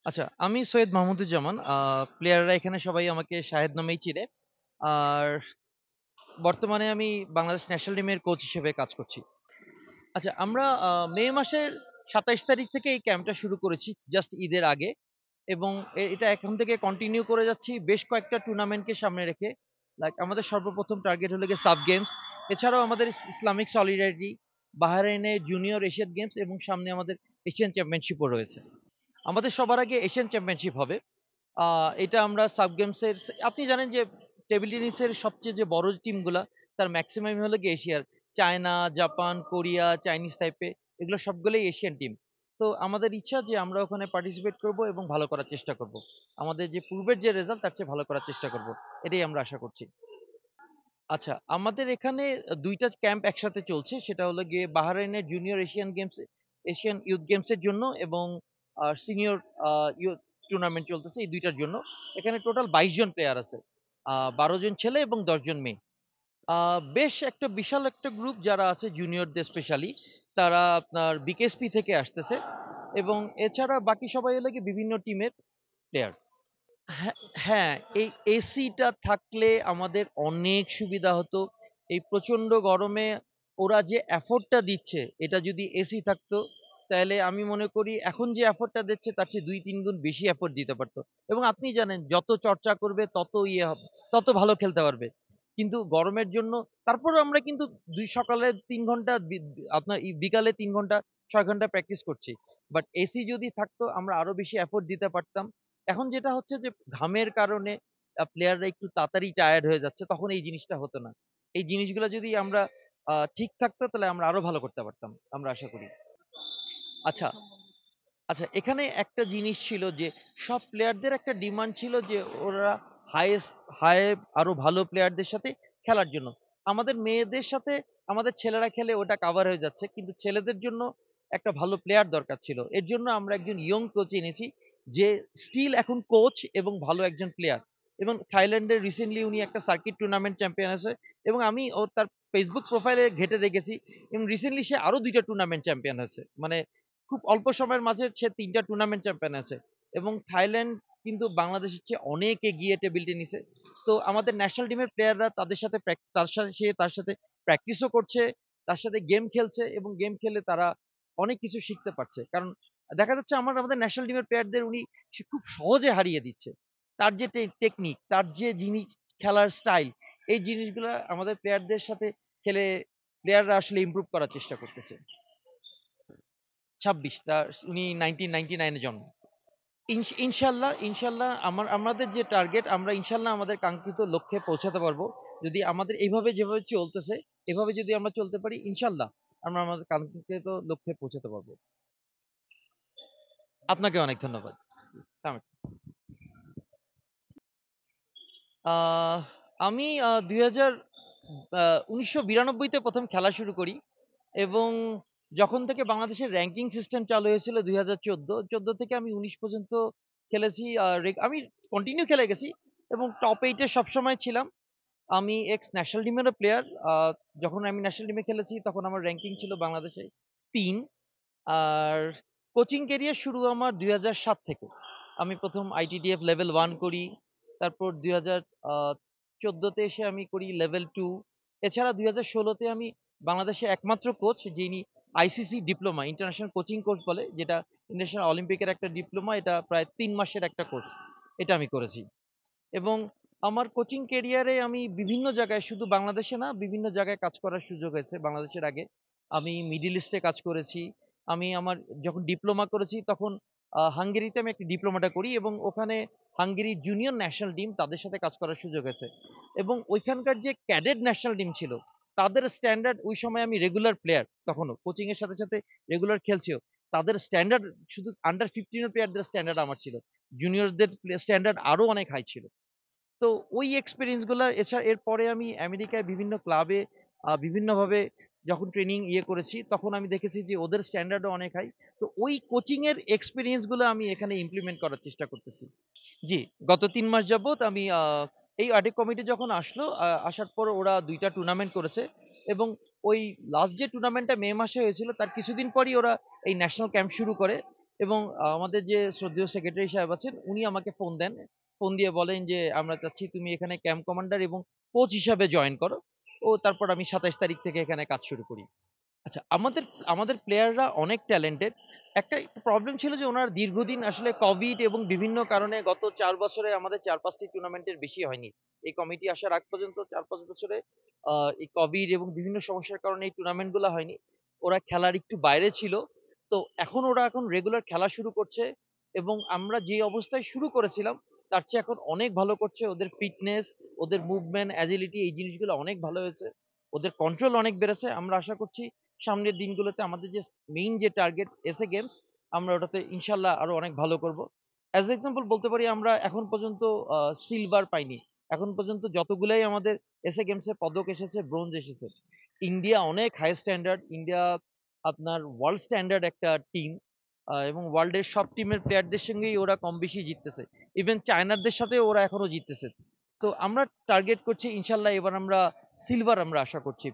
আচ্ছা, আমি সৈয়দ মাহমুদুজ্জামান। প্লেয়াররা এখানে সবাই আমাকে শাহেদ নামেই চিনে। আর বর্তমানে আমি বাংলাদেশ ন্যাশনাল টিমের কোচ হিসেবে কাজ করছি। আচ্ছা, আমরা মে মাসের ২৭ তারিখ থেকে এই ক্যাম্পটা শুরু করেছি জাস্ট ঈদের আগে। এবং এটা এখন থেকে কন্টিনিউ করে যাচ্ছি বেশ কয়েকটা টুর্নামেন্টকে সামনে রেখে। লাইক আমাদের সর্বপ্রথম টার্গেট হলো গিয়ে সাব গেমস। এছাড়াও আমাদের ইসলামিক সলিডারিটি, বাহরাইনে জুনিয়র এশিয়ান গেমস এবং সামনে আমাদের এশিয়ান চ্যাম্পিয়নশিপও রয়েছে। আমাদের সবার আগে এশিয়ান চ্যাম্পিয়নশিপ হবে। এটা আমরা সাব গেমসের, আপনি জানেন যে টেবিল টেনিসের সবচেয়ে যে বড় টিমগুলা তার ম্যাক্সিমাম হলো গিয়ে এশিয়ার। চায়না, জাপান, কোরিয়া, চাইনিজ টাইপে এগুলো সবগুলোই এশিয়ান টিম। তো আমাদের ইচ্ছা যে আমরা ওখানে পার্টিসিপেট করব এবং ভালো করার চেষ্টা করব। আমাদের যে পূর্বের যে রেজাল্ট তার চেয়ে ভালো করার চেষ্টা করব। এটাই আমরা আশা করছি। আচ্ছা, আমাদের এখানে ২ টা ক্যাম্প একসাথে চলছে। সেটা হলো গিয়ে বাহরাইনের junior Asian games, Asian youth games এর জন্য এবং সিনিয়র ইউথ টুর্নামেন্ট চলতেছে এই ২ টার জন্য। এখানে টোটাল ২২ জন প্লেয়ার আছে। ১২ জন ছেলে এবং ১০ জন মেয়ে। বেশ একটা বিশাল একটা গ্রুপ যারা আছে জুনিয়রদের স্পেশালি, তারা আপনার বিকেএসপি থেকে আসতেছে এবং এছাড়া বাকি সবাই হলো গিয়ে বিভিন্ন টিমের প্লেয়ার। হ্যাঁ, হ্যাঁ, এই এসিটা থাকলে আমাদের অনেক সুবিধা হতো। এই প্রচন্ড গরমে ওরা যে এফোর্টটা দিচ্ছে, এটা যদি এসি থাকতো, তাহলে আমি মনে করি এখন যে এফোর্টটা দিচ্ছে তার চেয়ে ২-৩ গুণ বেশি এফোর্ট দিতে পারতো। এবং আপনি জানেন যত চর্চা করবে তত ইয়ে হবে, তত ভালো খেলতে পারবে। কিন্তু গরমের জন্য তারপরেও আমরা কিন্তু সকালে ৩ ঘন্টা আপনার বিকালে ৩ ঘন্টা ৬ ঘন্টা প্র্যাকটিস করছি। বাট এসি যদি থাকতো আমরা আরো বেশি এফোর্ট দিতে পারতাম। এখন যেটা হচ্ছে যে ঘামের কারণে প্লেয়াররা একটু তাড়াতাড়ি টায়ার্ড হয়ে যাচ্ছে, তখন এই জিনিসটা হতো না। এই জিনিসগুলো যদি আমরা ঠিক থাকতো তাহলে আমরা আরো ভালো করতে পারতাম। আমরা আশা করি। আচ্ছা, আচ্ছা, এখানে একটা জিনিস ছিল যে সব প্লেয়ারদের একটা ডিমান্ড ছিল যে ওরা হাইয়েস্ট হাই আরো ভালো প্লেয়ারদের সাথে খেলার জন্য। আমাদের মেয়েদের সাথে আমাদের ছেলেরা খেলে ওটা কাভার হয়ে যাচ্ছে। কিন্তু ছেলেদের জন্য একটা ভালো প্লেয়ার দরকার ছিল। এর জন্য আমরা একজন ইয়ং কোচ এনেছি যে স্টিল এখন কোচ এবং ভালো একজন প্লেয়ার। এবং থাইল্যান্ডের রিসেন্টলি উনি একটা সার্কিট টুর্নামেন্ট চ্যাম্পিয়ন আছে এবং আমি তার ফেসবুক প্রোফাইলে ঘেঁটে দেখেছি এবং রিসেন্টলি সে আরো ২ টা টুর্নামেন্ট চ্যাম্পিয়ন হয়েছে। মানে খুব অল্প সময়ের মাঝে সে ৩ টা টুর্নামেন্ট চ্যাম্পিয়ন আছে এবং থাইল্যান্ড কিন্তু বাংলাদেশের চেয়ে অনেক এগিয়ে টেবিল টেনিসে। তো আমাদের ন্যাশনাল টিমের প্লেয়াররা তাদের সাথে তার সাথে প্র্যাকটিসও করছে, তার সাথে গেম খেলছে এবং গেম খেলে তারা অনেক কিছু শিখতে পারছে। কারণ দেখা যাচ্ছে আমাদের ন্যাশনাল টিমের প্লেয়ারদের সে খুব সহজে হারিয়ে দিচ্ছে। তার যে টেকনিক, তার যে জিনিস, খেলার স্টাইল, এই জিনিসগুলা আমাদের প্লেয়ারদের সাথে খেলে প্লেয়াররা আসলে ইমপ্রুভ করার চেষ্টা করতেছে। ২৬ উনি 1999 এ জন্ম। ইনশাল্লাহ আমাদের যে টার্গেট আমরা ইনশাল্লাহ আমাদের কাঙ্ক্ষিত লক্ষ্যে পৌঁছাতে পারবো। যদি আমাদের এইভাবে যেভাবে চলতেছে, এভাবে যদি আমরা চলতে পারি ইনশাল্লাহ আমরা আমাদের কাঙ্ক্ষিত লক্ষ্যে পৌঁছাতে পারবো। আপনাকে অনেক ধন্যবাদ। সামিট। আহ, আমি 1992 তে প্রথম খেলা শুরু করি এবং যখন থেকে বাংলাদেশের র্যাঙ্কিং সিস্টেম চালু হয়েছিল 2014 থেকে আমি 19 পর্যন্ত খেলেছি। আমি কন্টিনিউ খেলে গেছি এবং টপ 8 এ সবসময় ছিলাম। আমি এক্স ন্যাশনাল টিমেরও প্লেয়ার। যখন আমি ন্যাশনাল টিমে খেলেছি তখন আমার র্যাঙ্কিং ছিল বাংলাদেশে ৩। আর কোচিং ক্যারিয়ার শুরু আমার ২০০৭ থেকে। আমি প্রথম আইটিডিএফ লেভেল 1 করি। তারপর ২০১৪ তে এসে আমি করি লেভেল 2। এছাড়া ২০১৬ তে আমি বাংলাদেশের একমাত্র কোচ যিনি ICC diploma, international coaching course বলে, যেটা ইন্টারন্যাশনাল অলিম্পিকের একটা ডিপ্লোমা। এটা প্রায় ৩ মাসের একটা কোর্স। এটা আমি করেছি। এবং আমার কোচিং ক্যারিয়ারে আমি বিভিন্ন জায়গায়, শুধু বাংলাদেশে না, বিভিন্ন জায়গায় কাজ করার সুযোগ হয়েছে। বাংলাদেশের আগে আমি মিডল ইস্টে কাজ করেছি। আমি আমার যখন ডিপ্লোমা করেছি তখন হাঙ্গেরিতে আমি একটা ডিপ্লোমাটা করি এবং ওখানে হাঙ্গেরির জুনিয়র ন্যাশনাল টিম তাদের সাথে কাজ করার সুযোগ হয়েছে। এবং ওইখানকার যে ক্যাডেট ন্যাশনাল টিম ছিল তাদের স্ট্যান্ডার্ড, ওই সময় আমি রেগুলার প্লেয়ার, তখনও কোচিং এর সাথে সাথে রেগুলার খেলছিও। তাদের স্ট্যান্ডার্ড, শুধু আন্ডার 15 প্লেয়ারদের স্ট্যান্ডার্ড আমার ছিল। জুনিয়রদের স্ট্যান্ডার্ড আরো অনেক হাই ছিল। তো ওই এক্সপেরিয়েন্স গুলা, এছাড়া এরপরে আমি আমেরিকায় বিভিন্ন ক্লাবে বিভিন্নভাবে যখন ট্রেনিং করেছি তখন আমি দেখেছি যে ওদের স্ট্যান্ডার্ডও অনেক হাই। তো ওই কোচিং এর এক্সপেরিয়েন্স গুলো আমি এখানে ইমপ্লিমেন্ট করার চেষ্টা করতেছি। জি, গত ৩ মাস যাবত আমি এই অডিট কমিটি যখন আসলো, আসার পর ওরা ২ টা টুর্নামেন্ট করেছে এবং ওই লাস্ট যে টুর্নামেন্টটা মে মাসে হয়েছিল তার কিছুদিন পরই ওরা এই ন্যাশনাল ক্যাম্প শুরু করে এবং আমাদের যে শ্রদ্ধেয় সেক্রেটারি সাহেব আছেন উনি আমাকে ফোন দেন। ফোন দিয়ে বলেন যে, "আমরা চাচ্ছি তুমি এখানে ক্যাম্প কমান্ডার এবং কোচ হিসাবে জয়েন করো।" তারপর আমি ২৭ তারিখ থেকে এখানে কাজ শুরু করি। আচ্ছা, আমাদের আমাদের প্লেয়াররা অনেক ট্যালেন্টেড। একটা প্রবলেম ছিল যে ওনারা দীর্ঘদিন আসলে কোভিড এবং বিভিন্ন কারণে গত ৪ বছরে আমাদের ৪-৫ টি টুর্নামেন্টের বেশি হয়নি। এই কমিটি আসার আগ পর্যন্ত ৪-৫ বছরে আ এই কোভিড এবং বিভিন্ন সমস্যার কারণে এই টুর্নামেন্ট গুলা হয়নি। ওরা খেলার একটু বাইরে ছিল। তো এখন রেগুলার খেলা শুরু করছে এবং আমরা যে অবস্থায় শুরু করেছিলাম তার চেয়ে এখন অনেক ভালো করছে। ওদের ফিটনেস, ওদের মুভমেন্ট, এজিলিটি এই জিনিসগুলো অনেক ভালো হয়েছে। ওদের কন্ট্রোল অনেক বেড়েছে। আমরা আশা করছি সামনের দিনগুলোতে আমাদের যে মেইন যে টার্গেট এসএ গেমস আমরা ওটাতে ইনশাল্লাহ আরো অনেক ভালো করব। অ্যাজ এক্সাম্পল বলতে পারি আমরা এখন পর্যন্ত সিলভার পাইনি। এখন পর্যন্ত যতগুলাই আমাদের এসএ গেমস এ পদক এসেছে ব্রোঞ্জ এসেছে। ইন্ডিয়া অনেক হাই স্ট্যান্ডার্ড। ইন্ডিয়া আপনার ওয়ার্ল্ড স্ট্যান্ডার্ড একটা টিম এবং ওয়ার্ল্ডের সব টিমের প্লেয়ারদের সঙ্গেই ওরা কম বেশি জিততেছে। ইভেন চায়নারদের সাথে ওরা এখনো জিততেছে। তো আমরা টার্গেট করছি ইনশাল্লাহ এবার আমরা সিলভার আমরা আশা করছি।